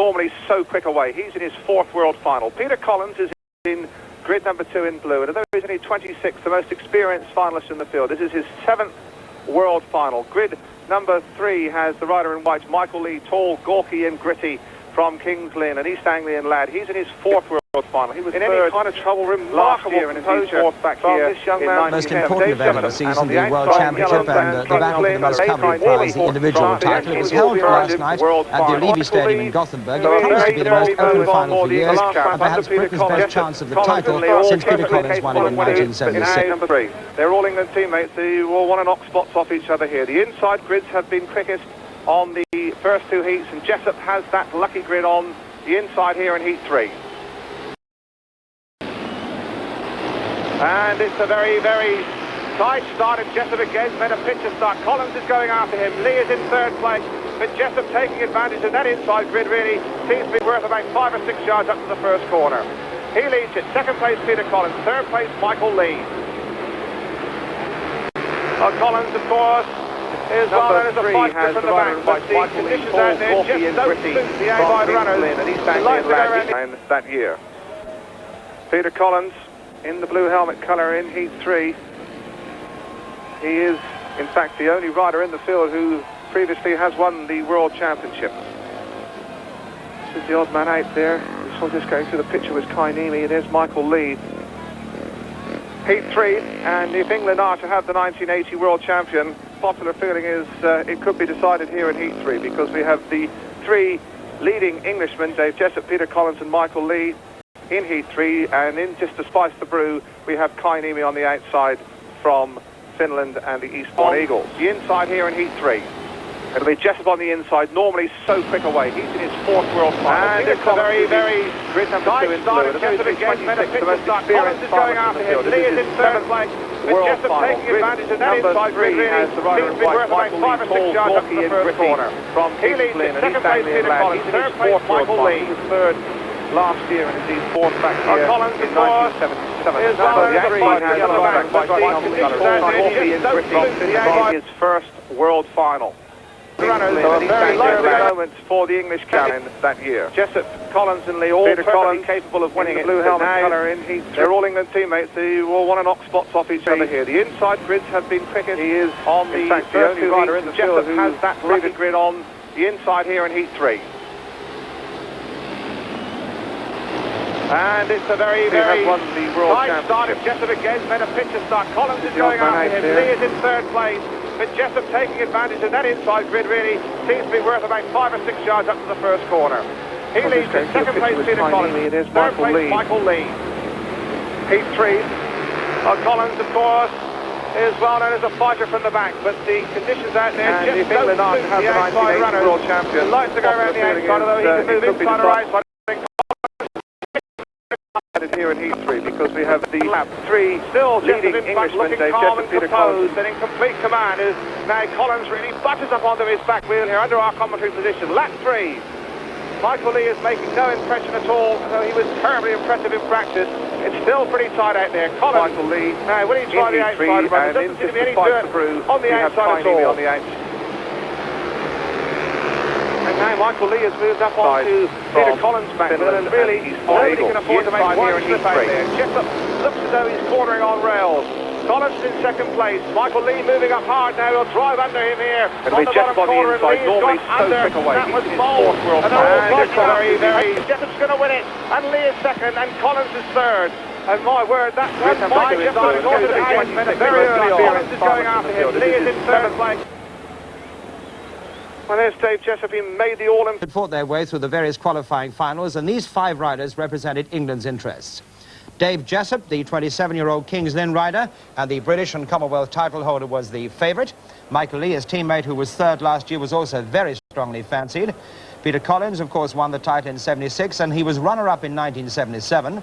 normally so quick away. He's in his 4th World Final. Peter Collins is in grid number 2 in blue, and although he's only 26, the most experienced finalist in the field, this is his 7th World Final. Grid number 3 has the rider in white, Michael Lee, tall, gawky and gritty from Kings Lynn, an East Anglian lad. He's in his 4th World Final. He was in any kind of trouble last year, and his 4th back here. This young man, most important event of the season, the World Championship, and the battle for the most coveted prize, the individual title. It was held last night at the Levy Stadium in Gothenburg. It promised to be the most open final for years, and perhaps Britain's best chance of the title since Peter Collins won it in 1976. They're all England teammates who all want to knock spots off each other here. The inside grids have been quickest on the first 2 heats, and Jessup has that lucky grid on the inside here in heat 3. And it's a very, very tight start, and Jessup again made a picture start. Collins is going after him. Lee is in 3rd place, but Jessup taking advantage of that inside grid really seems to be worth about 5 or 6 yards up to the first corner. He leads it. 2nd place, Peter Collins. 3rd place, Michael Lee. Collins, of course, is well known as a fighter from the back, but the conditions out there just don't suit the A-wide runners. And that year. Peter Collins in the blue helmet colour in heat 3. He is, in fact, the only rider in the field who previously has won the World Championship. This is the odd man out there. This one just going through the picture was Kai Niemi, and there's Michael Lee. Heat 3, and if England are to have the 1980 World Champion, popular feeling is it could be decided here in heat 3, because we have the 3 leading Englishmen, Dave Jessup, Peter Collins and Michael Lee, in heat 3, and in just to spice the brew, we have Kai Niemi on the outside from Finland and the Eastbourne Eagles. The inside here in heat 3. It'll be Jessup on the inside, normally so quick away. He's in his 4th World Final. And it's a very, very grid number 2 in blue. Jessup again made a picture start. Collins is going after him. Lee is in 3rd place, but Jessup taking advantage of that inside grid really seems to be worth about 5 or 6 yards up to the first corner. He leads it. 2nd place, Peter Collins. 3rd place, Michael Lee. 3rd last year, and indeed 4th back here Collins, in 1977. Is his 1st World Final. So a very likely moment for the English captain that year. Jessup, Collins and Lee all perfectly capable of winning it. Blue helmet colour in heat 3. They're all England teammates who all want to knock spots off each other here. The inside grids have been quickest. He is on the first 2 rider in the field who has that lucky grid on the inside here in heat 3. And it's a very, very tight start. Jessup again made a picture start. Collins is going after him. Lee is in 3rd place, but Jessup taking advantage of that inside grid really seems to be worth about 5 or 6 yards up to the first corner. He leads it. 2nd place, Peter Collins. 3rd place, Michael Lee. Heat 3. Collins, of course, is well known as a fighter from the back, but the conditions out there just don't suit the outside runners. World Champion. He likes to go around the outside, although he can move inside or outside. Here in heat 3, because we have the lap 3 still leading Englishmen, Dave Jessup, Peter Collins, and in complete command is now Collins really butters up onto his back wheel here under our commentary position. Lap 3. Michael Lee is making no impression at all, though he was terribly impressive in practice. It's still pretty tight out there. Collins, Michael Lee, now will he try the outside, but there doesn't seem to be any dirt on the outside at all. And now Michael Lee has moved up onto Peter Collins' back wheel, and really nobody can afford to make one slip out there. Jessup looks as though he's cornering on rails. Collins in 2nd place. Michael Lee moving up hard now. He'll drive under him here. It'll be Jessup on the inside. Normally so quick away. That was bold. And it's very, very... Jessup's going to win it. And Lee is 2nd, and Collins is 3rd. And my word, that might just have gone to the end very early on. Collins is going after him. Lee is in 3rd place. Well, there's Dave Jessup. He made the All-England. Fought their way through the various qualifying finals, and these 5 riders represented England's interests. Dave Jessup, the 27-year-old Kings Lynn rider, and the British and Commonwealth title holder, was the favourite. Michael Lee, his teammate, who was 3rd last year, was also very strongly fancied. Peter Collins, of course, won the title in '76, and he was runner-up in 1977.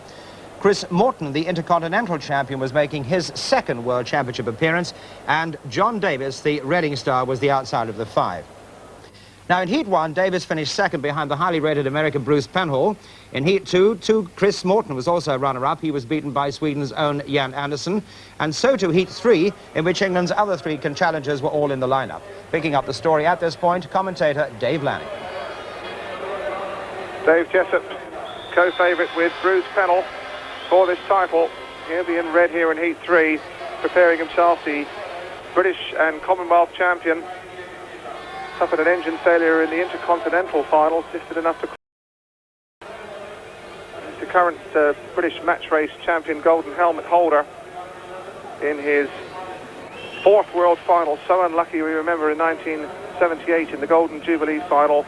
Chris Morton, the Intercontinental champion, was making his 2nd World Championship appearance, and John Davis, the Reading star, was the outsider of the 5. Now, in Heat 1, Davis finished 2nd behind the highly rated American Bruce Penhall. In Heat 2, Chris Morton was also runner-up. He was beaten by Sweden's own Jan Andersson. And so too Heat 3, in which England's other 3 challengers were all in the lineup. Picking up the story at this point, commentator Dave Lanning. Dave Jessup, co-favourite with Bruce Pennell for this title. He'll be in red here in Heat 3, preparing himself. The British and Commonwealth champion suffered an engine failure in the Intercontinental final, just enough to... The current British match race champion, golden helmet holder, in his fourth world final. So unlucky, we remember, in 1978 in the Golden Jubilee final.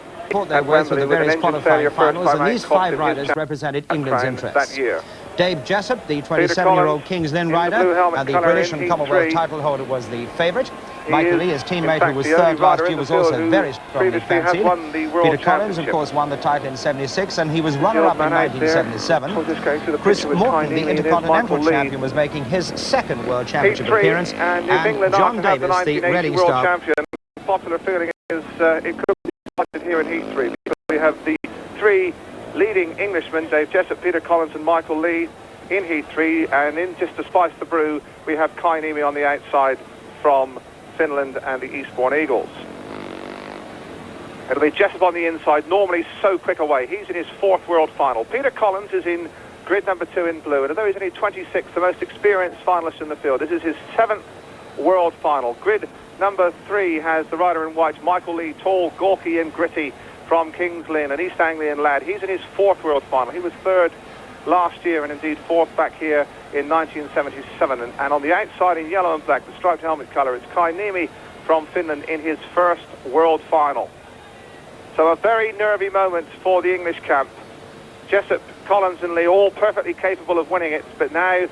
Their way through the various qualifying finals, and these 5 riders represented England's interests. That year. Dave Jessup, the 27-year-old King's Lynn rider, and the British and Commonwealth title holder, was the favourite. Michael Lee, his teammate, who was third last year, was also very strongly fancied. Peter Collins, of course, won the title in '76, and he was runner-up in 1977. Chris Morton, the Intercontinental champion, was making his second World Championship appearance, and John Davis, the Reading star. Popular feeling is it could be spotted here in Heat 3, because we have the 3 leading Englishmen, Dave Jessup, Peter Collins and Michael Lee, in Heat 3, and in just to spice the brew, we have Kai Niemi on the outside from Finland and the Eastbourne Eagles. It'll be Jessup on the inside, normally so quick away. He's in his 4th world final. Peter Collins is in grid number 2 in blue, and although he's only 26, the most experienced finalist in the field, this is his 7th world final. Grid number 3 has the rider in white, Michael Lee, tall, gawky and gritty, from King's Lynn, an East Anglian lad. He's in his 4th world final. He was 3rd last year and indeed 4th back here in 1977. And on the outside in yellow and black, the striped helmet colour, it's Kai Niemi from Finland in his 1st world final. So a very nervy moment for the English camp. Jessup, Collins and Lee all perfectly capable of winning it, but now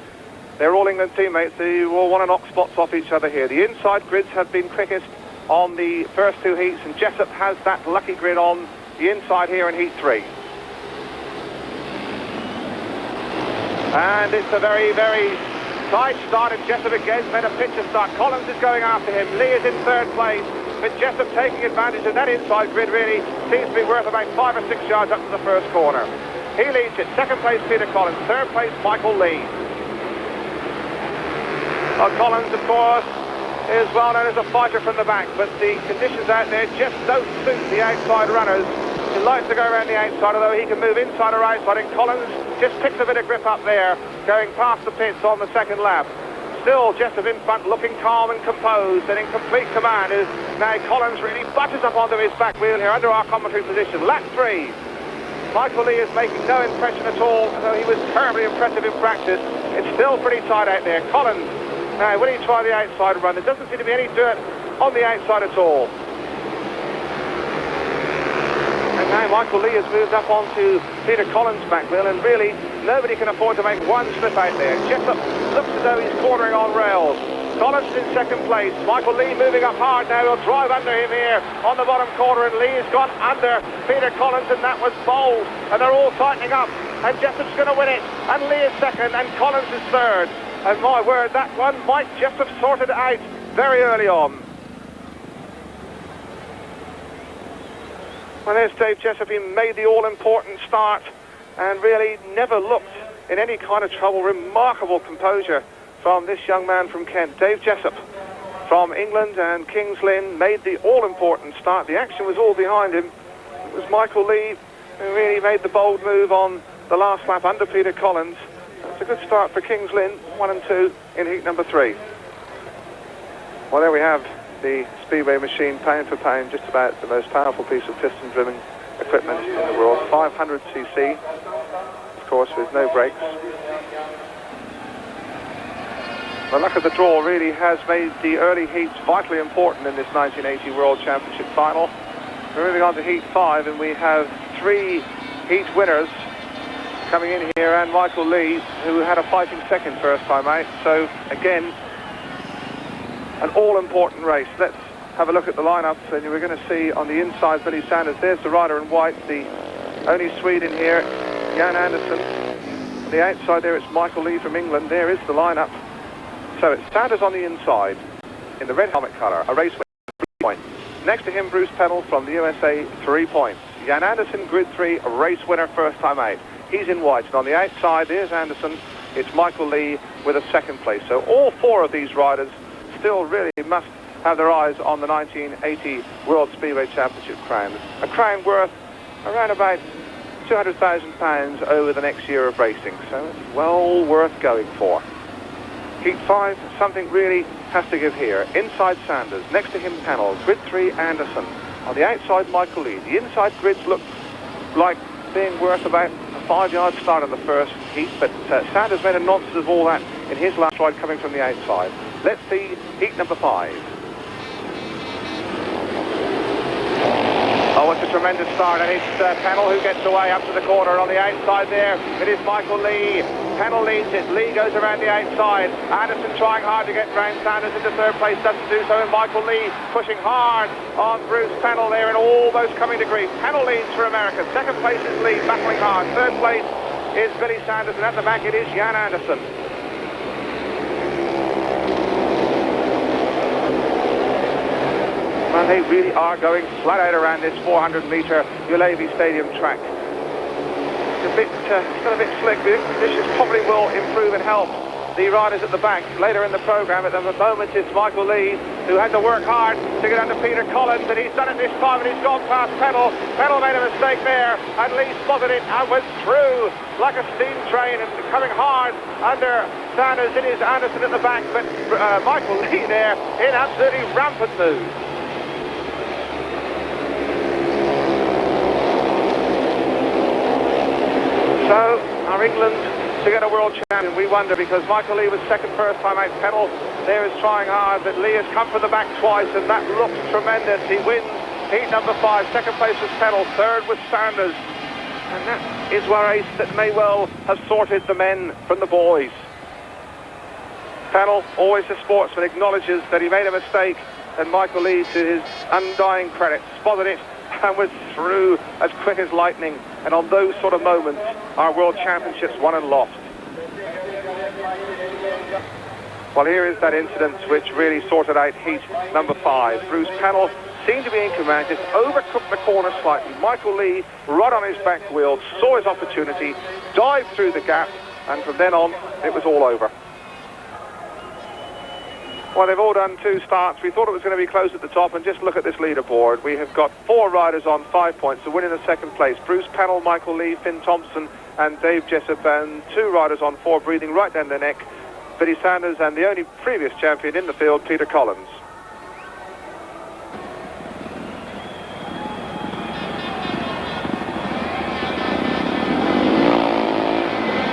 they're all England teammates who will want to knock spots off each other here. The inside grids have been quickest on the first 2 heats, and Jessup has that lucky grid on the inside here in Heat 3. And it's a very, very tight start, and Jessup again made a picture start. Collins is going after him. Lee is in 3rd place, but Jessup taking advantage of that inside grid really seems to be worth about 5 or 6 yards up to the first corner. He leads it. 2nd place, Peter Collins. 3rd place, Michael Lee. Collins, of course, is well known as a fighter from the back, but the conditions out there just don't suit the outside runners. He likes to go around the outside, although he can move inside or outside, and Collins just picks a bit of grip up there, going past the pits on the 2nd lap. Still Jessup in front, looking calm and composed and in complete command, as now Collins really butters up onto his back wheel here under our commentary position. Lap 3. Michael Lee is making no impression at all, although he was terribly impressive in practice. It's still pretty tight out there. Collins, now, will he try the outside run? There doesn't seem to be any dirt on the outside at all. And now Michael Lee has moved up onto Peter Collins' back wheel, and really nobody can afford to make one slip out there. Jessup looks as though he's cornering on rails. Collins in 2nd place. Michael Lee moving up hard now. He'll drive under him here on the bottom corner, and Lee has gone under Peter Collins, and that was bold. And they're all tightening up, and Jessup's going to win it. And Lee is 2nd, and Collins is 3rd. And my word, that one might just have sorted out very early on. Well, there's Dave Jessup. He made the all-important start and really never looked in any kind of trouble. Remarkable composure from this young man from Kent. Dave Jessup from England and King's Lynn made the all-important start. The action was all behind him. It was Michael Lee who really made the bold move on the last lap under Peter Collins. It's a good start for King's Lynn, 1 and 2 in heat number 3. Well, there we have the Speedway machine, pound for pound, just about the most powerful piece of piston-driven equipment in the world. 500cc, of course, with no brakes. The luck of the draw really has made the early heats vitally important in this 1980 World Championship final. We're moving on to heat 5, and we have 3 heat winners coming in here, and Michael Lee, who had a fighting second first time out. So again, an all-important race. Let's have a look at the lineup, and we're going to see on the inside Billy Sanders. There's the rider in white, the only Swede in here, Jan Andersson. On the outside there, it's Michael Lee from England. There is the lineup. So it's Sanders on the inside in the red helmet colour, a race winner, 3 points. Next to him, Bruce Pennell from the USA, 3 points. Jan Andersson, grid 3, a race winner first time out. He's in white, and on the outside, there's Anderson. It's Michael Lee with a 2nd place. So all 4 of these riders still really must have their eyes on the 1980 World Speedway Championship crown. A crown worth around about £200,000 over the next year of racing, so it's well worth going for. Heat 5, something really has to give here. Inside Sanders, next to him Panel, grid 3 Anderson. On the outside Michael Lee. The inside grids look like being worth about a 5-yard start in the first heat, but Sanders made a nonsense of all that in his last ride coming from the outside. Let's see heat number 5. Oh, it's a tremendous start, and it's Panel who gets away up to the corner on the outside there. It is Michael Lee. Panel leads it. Lee goes around the outside. Anderson trying hard to get round Sanders into third place. Doesn't do so, and Michael Lee pushing hard on Bruce Panel there, and almost coming to grief. Panel leads for America. Second place is Lee, battling hard. Third place is Billy Sanders, and at the back it is Jan Anderson. Well, they really are going flat out around this 400-metre Ulevi Stadium track. It's got a bit slick. The conditions probably will improve and help the riders at the back later in the programme. At the moment, it's Michael Lee, who had to work hard to get under Peter Collins, and he's done it this time, and he's gone past Panel. Panel made a mistake there, and Lee spotted it and went through like a steam train and coming hard under Sanders. It is Anderson at the back, but Michael Lee there in absolutely rampant mood. So, are England to get a world champion? We wonder, because Michael Lee was second first time out. Panel there is trying hard, but Lee has come from the back twice, and that looks tremendous. He wins heat number 5. Second place was Panel, third was Sanders. And that is where Ace that may well have sorted the men from the boys. Panel, always a sportsman, acknowledges that he made a mistake, and Michael Lee, to his undying credit, spotted it and was through as quick as lightning. And on those sort of moments, our world championships won and lost. Well, here is that incident which really sorted out heat number 5. Bruce Panel seemed to be in command, just overcooked the corner slightly. Michael Lee, right on his back wheel, saw his opportunity, dived through the gap, and from then on, it was all over. Well, they've all done 2 starts. We thought it was going to be close at the top, and just look at this leaderboard. We have got 4 riders on 5 points to win in the second place. Bruce Panel, Michael Lee, Finn Thompson and Dave Jessup, and 2 riders on 4, breathing right down their neck. Billy Sanders and the only previous champion in the field, Peter Collins.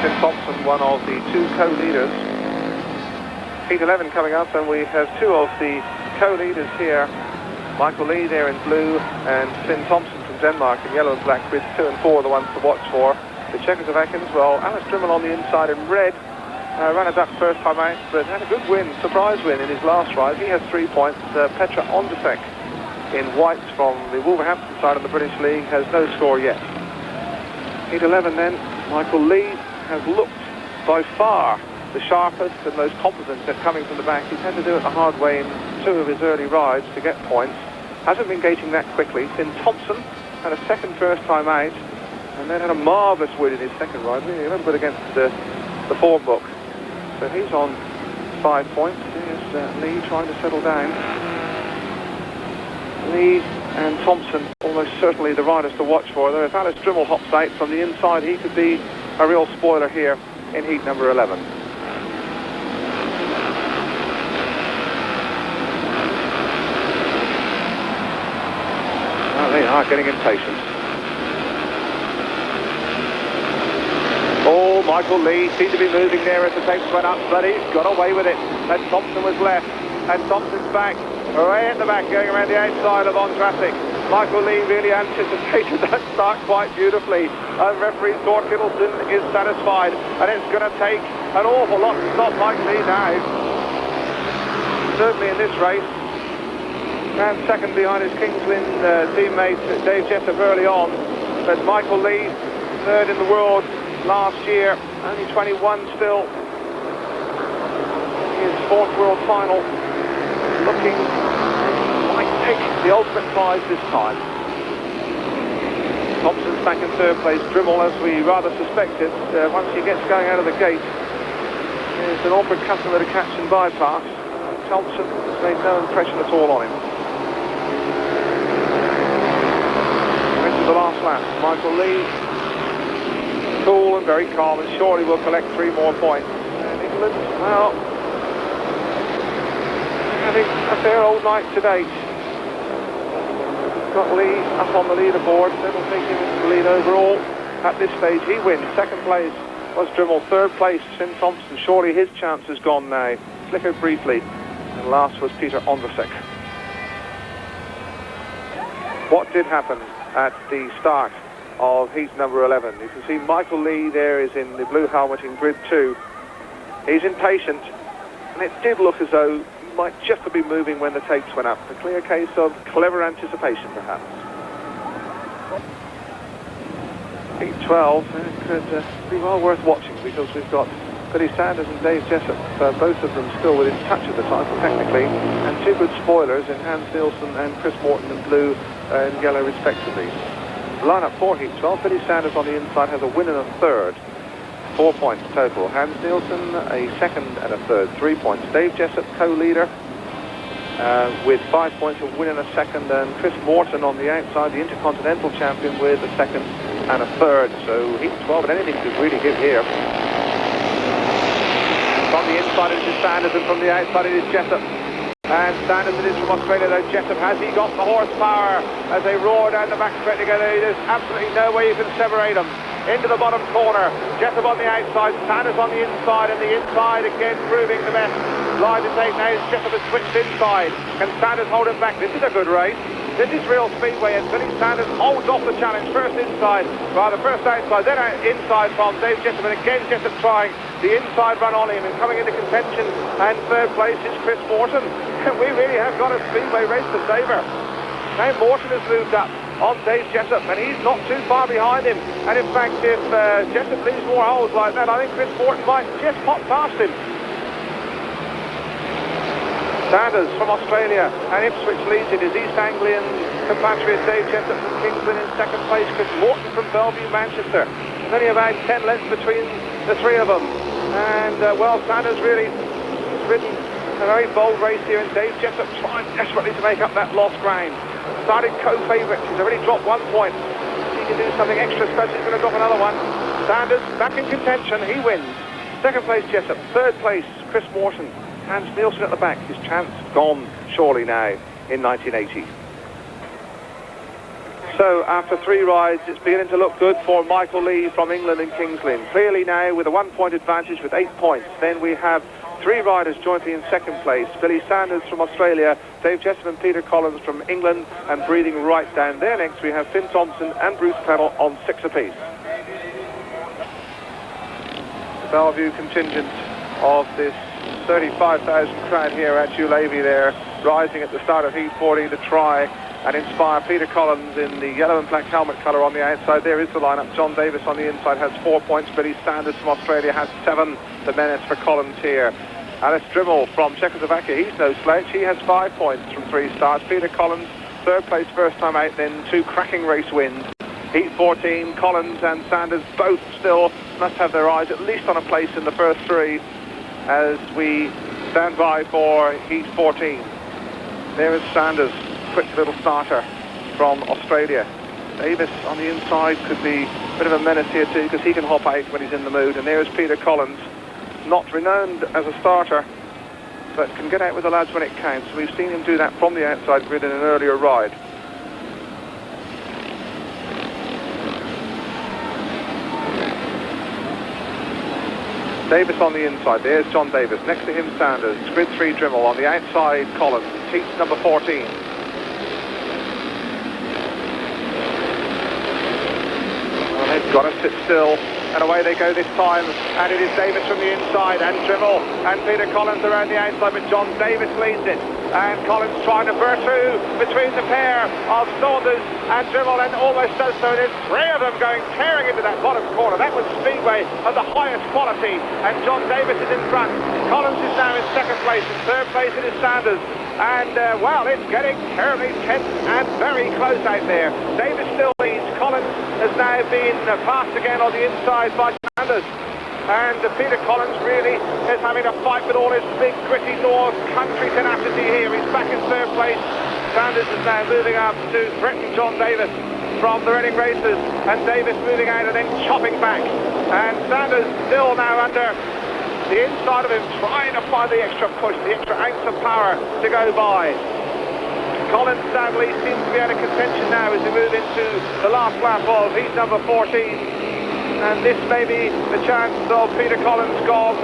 Finn Thompson, one of the 2 co-leaders. Heat 11 coming up, and we have 2 of the co-leaders here. Michael Lee there in blue, and Finn Thompson from Denmark in yellow and black. Grids 2 and 4 are the ones to watch for. The Czechoslovakians, well, Alice Drimmel on the inside in red. Ran a duck first time out, but had a good win, surprise win in his last ride. He has 3 points. Petra Ondesek in white from the Wolverhampton side of the British League has no score yet. Heat 11 then, Michael Lee has looked by far the sharpest and most competent at coming from the back. He's had to do it the hard way in 2 of his early rides to get points. Hasn't been gauging that quickly. Finn Thompson had a second first time out, and then had a marvellous win in his second ride, really a little bit against the form book. So he's on 5 points. Here's Lee trying to settle down. Lee and Thompson almost certainly the riders to watch for, though if Alice Drimmel hops out from the inside, he could be a real spoiler here in heat number 11. Well, they are getting impatient. Oh, Michael Lee seemed to be moving there as the pace went up, but he's got away with it. And Thompson was left, and Thompson's back, way at the back, going around the outside of On Traffic. Michael Lee really anticipated that start quite beautifully. Referee Thor Kittleson is satisfied, and it's going to take an awful lot to stop Mike Lee now. Certainly in this race. And second behind his Kings Lynn teammate Dave Jessup early on. But Michael Lee, third in the world last year, only 21 still. His 4th world final, looking might take the ultimate prize this time. Thompson's back in third place. Drimmel, as we rather suspected, once he gets going out of the gate, is an awkward customer to catch and bypass. Thompson has made no impression at all on him. Into the last lap, Michael Lee cool and very calm, and surely will collect 3 more points. And England, well, having a fair old night to date. Got Lee up on the leaderboard, then we'll take him into the lead overall. At this stage, he wins. Second place was Drimmel. Third place, Finn Thompson. Surely his chance is gone now. Flickered briefly. And last was Peter Ondrusek. What did happen at the start of heat number 11? You can see Michael Lee there is in the blue helmet in grid 2. He's impatient, and it did look as though he might just have been moving when the tapes went up. A clear case of clever anticipation, perhaps. Heat 12 could be well worth watching, because we've got Billy Sanders and Dave Jessup, both of them still within touch of the title technically, and 2 good spoilers in Hans Nielsen and Chris Morton in blue and yellow respectively. Line-up for Heat 12, Billy Sanders on the inside has a win and a third, 4 points total. Hans Nielsen a second and a third, 3 points. Dave Jessup co-leader with 5 points, a win and a second, and Chris Morton on the outside, the Intercontinental champion, with a second and a third. So Heat 12, and anything could really give here. From the inside it is Sanders, and from the outside it is Jessup. And Sanders it is from Australia, though. Jessup, has he got the horsepower as they roar down the back straight together? There's absolutely no way you can separate them. Into the bottom corner, Jessup on the outside, Sanders on the inside, and the inside again proving the best. Line to take now, Jessup has switched inside. Can Sanders hold him back? This is a good race. This is real Speedway, and Billy Sanders holds off the challenge. First inside, rather first outside, then inside from Dave Jessup, and again Jessup trying the inside run on him and coming into contention. And third place is Chris Morton. We really have got a Speedway race to savour. Now Morton has moved up on Dave Jessup, and he's not too far behind him. And in fact, if Jessup leaves more holes like that, I think Chris Morton might just pop past him. Sanders from Australia, and Ipswich leads it. His East Anglian compatriot Dave Jessup from Kingsland in second place. Chris Morton from Bellevue, Manchester. There's only about 10 lengths between the 3 of them. And, well, Sanders really has ridden a very bold race here, and Dave Jessup trying desperately to make up that lost ground. Started co-favourite. He's already dropped 1 point. If he can do something extra special, he's going to drop another one. Sanders back in contention. He wins. Second place Jessup. Third place Chris Morton. Hans Nielsen at the back. His chance gone surely now in 1980. So after 3 rides, it's beginning to look good for Michael Lee from England and Kings Lynn. Clearly now with a 1 point advantage with 8 points. Then we have 3 riders jointly in second place. Billy Sanders from Australia, Dave Jessup and Peter Collins from England, and breathing right down there next we have Finn Thompson and Bruce Pennell on 6 apiece. The Bellevue contingent of this 35,000 crowd here at Eulavi there, rising at the start of Heat 14 to try and inspire Peter Collins in the yellow and black helmet colour on the outside. There is the lineup. John Davis on the inside has 4 points. Billy Sanders from Australia has 7. The menace for Collins here. Alice Drimmel from Czechoslovakia, he's no slouch. He has 5 points from 3 starts. Peter Collins, third place first time out, then 2 cracking race wins. Heat 14, Collins and Sanders both still must have their eyes at least on a place in the first 3 as we stand by for Heat 14. There is Sanders, quick little starter from Australia. Davis on the inside could be a bit of a menace here too, because he can hop out when he's in the mood. And there's Peter Collins, not renowned as a starter, but can get out with the lads when it counts. We've seen him do that from the outside grid in an earlier ride. Davis on the inside, there's John Davis. Next to him Sanders, grid 3 Drimmel. On the outside Collins, Heat number 14. Well, they've got to sit still, and away they go this time, and it is Davis from the inside, and Drimmel and Peter Collins around the outside, but John Davis leads it. And Collins trying to burst through between the pair of Saunders and Drimmel, and almost does so. There's 3 of them going tearing into that bottom corner. That was Speedway of the highest quality, and John Davis is in front. Collins is now in second place. In third place it is Sanders. And, well, it's getting terribly tense and very close out there. Davis still leads. Collins has now been passed again on the inside by Sanders. And Peter Collins really is having to fight with all his big, gritty North Country tenacity here. He's back in third place. Sanders is now moving up to threaten John Davis from the Reading Racers. And Davis moving out and then chopping back. And Sanders still now under the inside of him, trying to find the extra push, the extra ounce of power to go by. Colin Stanley seems to be out of contention now as we move into the last lap of heat number 14. And this may be the chance of Peter Collins gone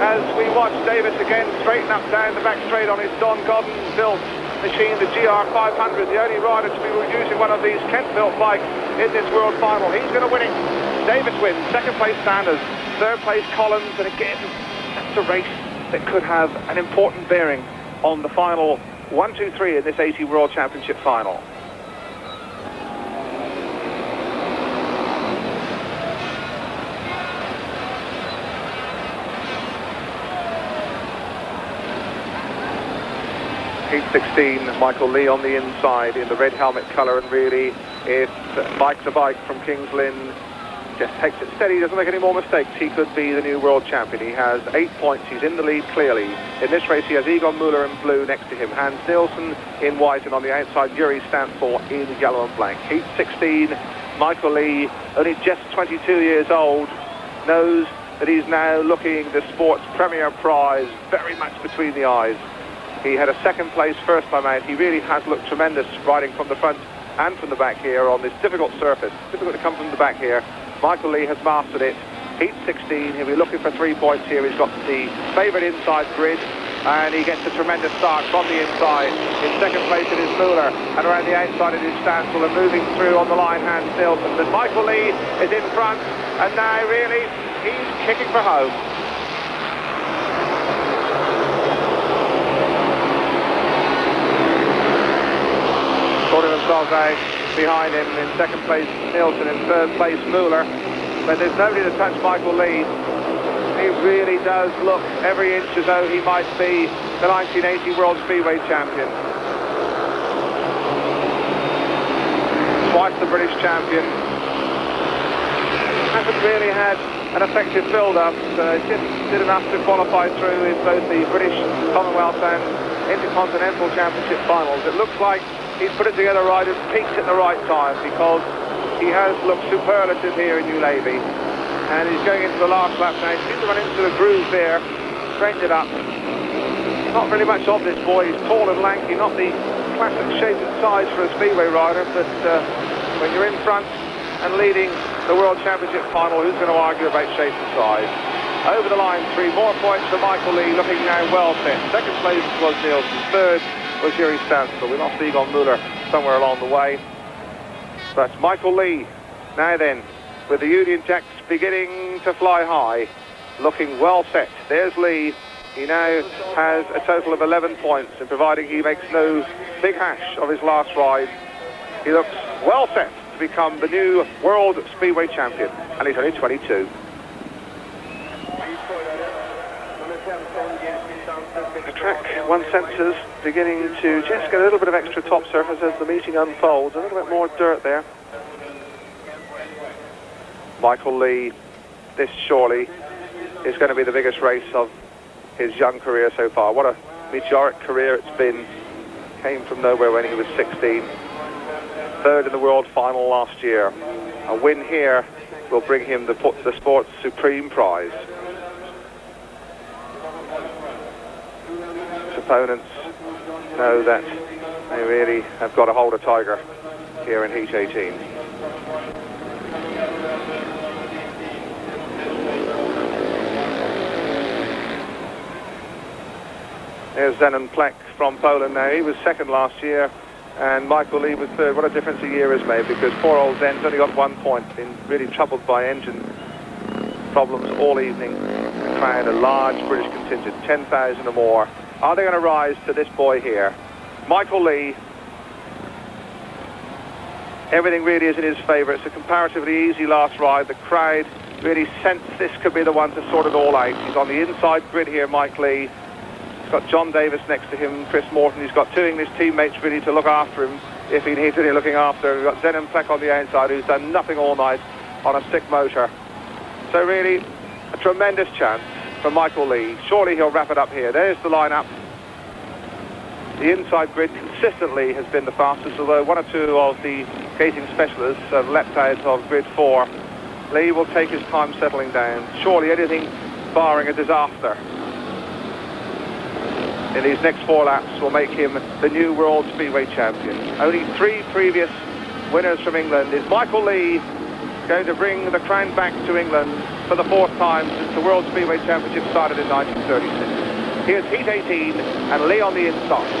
as we watch Davis again straighten up down the back straight on his Don Godden built machine, the GR500, the only rider to be using one of these Kent-built bikes in this world final. He's going to win it. Davis wins, second place Sanders, third place Collins, and again, that's a race that could have an important bearing on the final 1, 2, 3 in this 80 World Championship final. Heat 16, Michael Lee on the inside in the red helmet colour, and really, if Mike the Bike from Kings Lynn just takes it steady, doesn't make any more mistakes, he could be the new world champion. He has 8 points, he's in the lead clearly. In this race he has Egon Muller in blue next to him, Hans Nielsen in white, and on the outside Yuri Stansel in yellow and black. Heat 16, Michael Lee, only just 22 years old, knows that he's now looking the sport's premier prize very much between the eyes. He had a second place first time out. He really has looked tremendous riding from the front and from the back here on this difficult surface. Difficult to come from the back here. Michael Lee has mastered it. Heat 16, he'll be looking for 3 points here. He's got the favourite inside grid, and he gets a tremendous start from the inside. In second place it is Muller, and around the outside it is Stansel, and moving through on the line Hans Nielsen. But Michael Lee is in front, and now really he's kicking for home. Sorting themselves out behind him. In second place Nielsen, in third place Muller, but there's nobody to touch Michael Lee. He really does look every inch as though he might be the 1980 World Speedway champion. Twice the British champion. Hasn't really had an effective build-up, just did enough to qualify through in both the British, Commonwealth and Intercontinental Championship finals. It looks like he's put it together right and peaked at the right time, because he has looked superlative here in New Levy. And he's going into the last lap now. He seems to run into the groove there, straightened it up. Not really much of this boy. He's tall and lanky, not the classic shape and size for a Speedway rider, but when you're in front and leading the World Championship final, who's going to argue about shape and size? Over the line, 3 more points for Michael Lee, looking now well set. Second place was Nielsen, third was Yuri Stansel. We lost Egon Muller somewhere along the way. But Michael Lee, now then, with the Union Jacks beginning to fly high, looking well set. There's Lee. He now has a total of 11 points, and providing he makes no big hash of his last ride, he looks well set to become the new World Speedway champion, and he's only 22. The track, one sensors beginning to just get a little bit of extra top surface as the meeting unfolds. A little bit more dirt there. Michael Lee, this surely is going to be the biggest race of his young career so far. What a meteoric career it's been. Came from nowhere when he was 16. Third in the world final last year. A win here will bring him the sport's supreme prize. Opponents know that they really have got a hold of Tiger here in Heat 18. There's Zenon Plek from Poland now. He was second last year, and Michael Lee was third. What a difference a year has made, because poor old Zen's only got 1 point. Been really troubled by engine problems all evening. Trying a large British contingent, 10,000 or more. Are they going to rise to this boy here? Michael Lee. Everything really is in his favour. It's a comparatively easy last ride. The crowd really sensed this could be the one to sort it all out. He's on the inside grid here, Mike Lee. He's got John Davis next to him, Chris Morton. He's got 2 English teammates really to look after him if he needs any looking after. We've got Zenon Plek on the outside, who's done nothing all night on a stick motor. So really, a tremendous chance for Michael Lee. Surely he'll wrap it up here. There's the lineup. The inside grid consistently has been the fastest, although 1 or 2 of the gating specialists have leapt out of grid 4. Lee will take his time settling down. Surely anything barring a disaster in these next 4 laps will make him the new World Speedway champion. Only 3 previous winners from England. Is Michael Lee going to bring the crown back to England for the 4th time since the World Speedway Championship started in 1936? Here's heat 18 and Lee on the inside.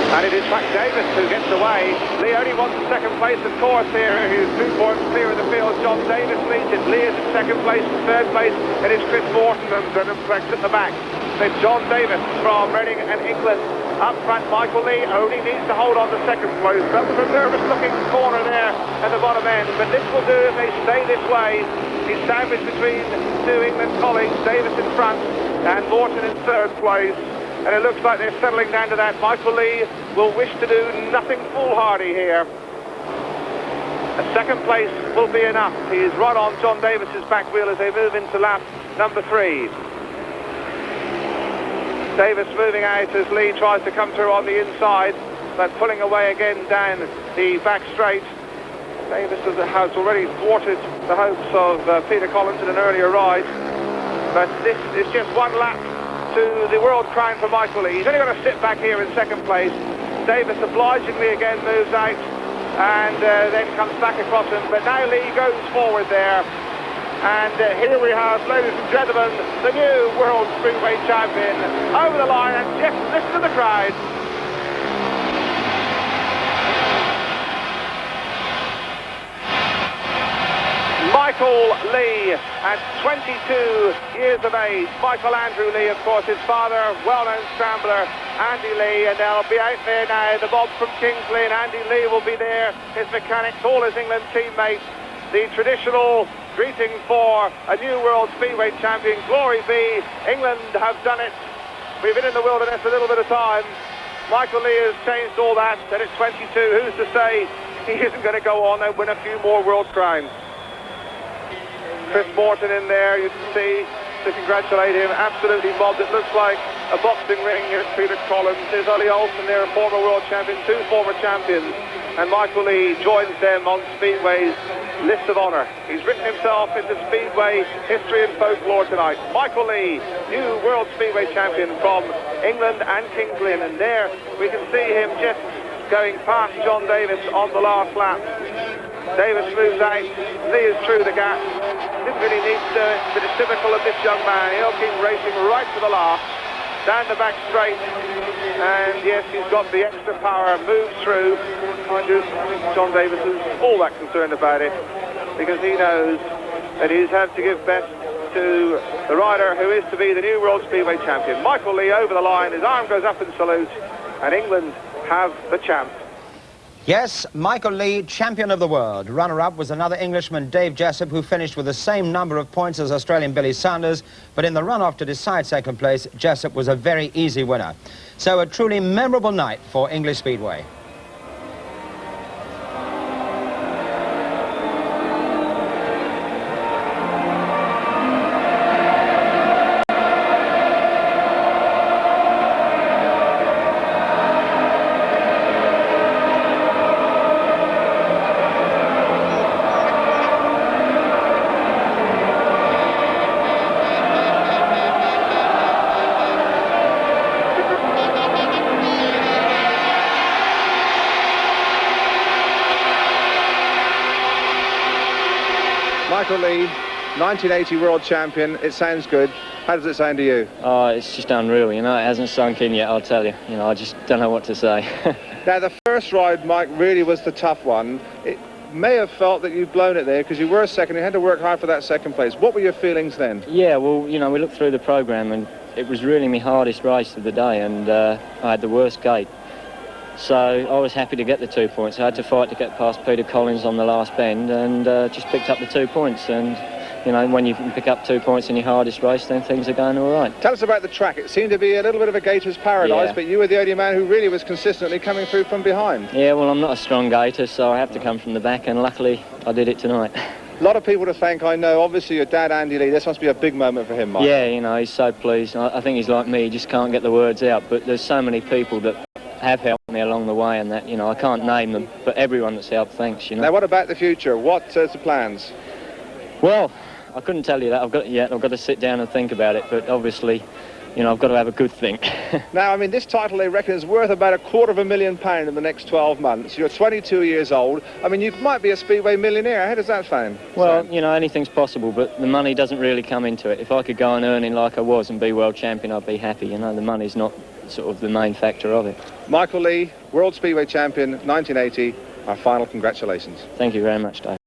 And it is Frank Davis who gets away. Lee only wants the 2nd place, of course, here. He's 2 points clear of the field. John Davis leads it. Lee is in 2nd place. In 3rd place, it is Chris Morton and Flex at the back. Then John Davis from Reading and England. Up front, Michael Lee only needs to hold on to 2nd place. That was a nervous-looking corner there at the bottom end. But this will do if they stay this way. He's sandwiched between 2 England colleagues. Davis in front and Morton in 3rd place. And it looks like they're settling down to that. Michael Lee will wish to do nothing foolhardy here. A 2nd place will be enough. He's right on John Davis's back wheel as they move into lap number 3. Davis moving out as Lee tries to come through on the inside, but pulling away again down the back straight. Davis has already thwarted the hopes of Peter Collins in an earlier ride. But this is just 1 lap to the world crown for Michael Lee. He's only going to sit back here in 2nd place. Davis obligingly again moves out and then comes back across him. But now Lee goes forward there. And here we have, ladies and gentlemen, the new World Speedway champion over the line. And just listen to the crowd. Michael Lee, at 22 years of age. Michael Andrew Lee, of course, his father, well-known scrambler, Andy Lee, and they'll be out there now. The Bob from Kingsley, and Andy Lee will be there. His mechanics, all his England teammates. The traditional greeting for a new World Speedway champion. Glory be, England have done it. We've been in the wilderness a little bit of time. Michael Lee has changed all that, and at 22, who's to say he isn't going to go on and win a few more world crowns? Chris Morton in there, you can see, to congratulate him, absolutely mobbed. It looks like a boxing ring. Here's Peter Collins. There's Ollie Olsen there, a former world champion, 2 former champions. And Michael Lee joins them on Speedway's list of honour. He's written himself into Speedway history and folklore tonight. Michael Lee, new World Speedway champion from England and Kings Lynn. And there we can see him just going past John Davis on the last lap. Davis moves out, Lee is through the gap. Didn't really need to do it, but it's typical of this young man. He'll keep racing right to the last, down the back straight, and yes, he's got the extra power, moves through. Mind you, John Davis is all that concerned about it, because he knows that he's had to give best to the rider who is to be the new World Speedway champion. Michael Lee over the line, his arm goes up in salute, and England have the champ. Yes, Michael Lee, champion of the world. Runner-up was another Englishman, Dave Jessup, who finished with the same number of points as Australian Billy Sanders, but in the run-off to decide 2nd place, Jessup was a very easy winner. So a truly memorable night for English Speedway. Michael Lee, 1980 world champion. It sounds good. How does it sound to you? Oh, it's just unreal, you know. It hasn't sunk in yet, I'll tell you. You know, I just don't know what to say. Now, the first ride, Mike, really was the tough one. It may have felt that you'd blown it there because you were 2nd. You had to work hard for that 2nd place. What were your feelings then? Yeah, well, you know, we looked through the programme and it was really my hardest race of the day, and I had the worst gate. So I was happy to get the 2 points. I had to fight to get past Peter Collins on the last bend, and just picked up the 2 points. And, you know, when you can pick up 2 points in your hardest race, then things are going all right. Tell us about the track. It seemed to be a little bit of a gator's paradise, but you were the only man who really was consistently coming through from behind. Yeah, well, I'm not a strong gator, so I have to come from the back, and luckily I did it tonight. A lot of people to thank, I know. Obviously, your dad, Andy Lee, this must be a big moment for him, Mike. Yeah, you know, he's so pleased. I think he's like me, he just can't get the words out. But there's so many people that have helped me along the way, and that, you know, I can't name them, but everyone that's helped, thanks, you know. Now, what about the future? What's the plans? Well, I couldn't tell you that. I've got to sit down and think about it, but obviously, you know, I've got to have a good think. Now, I mean, this title, they reckon, is worth about £250,000 in the next 12 months. You're 22 years old. I mean, you might be a Speedway millionaire. How does that sound? Well, you know, anything's possible, but the money doesn't really come into it. If I could go on earning like I was and be world champion, I'd be happy. You know, the money's not sort of the main factor of it. Michael Lee, World Speedway Champion, 1980. Our final congratulations. Thank you very much, Dave.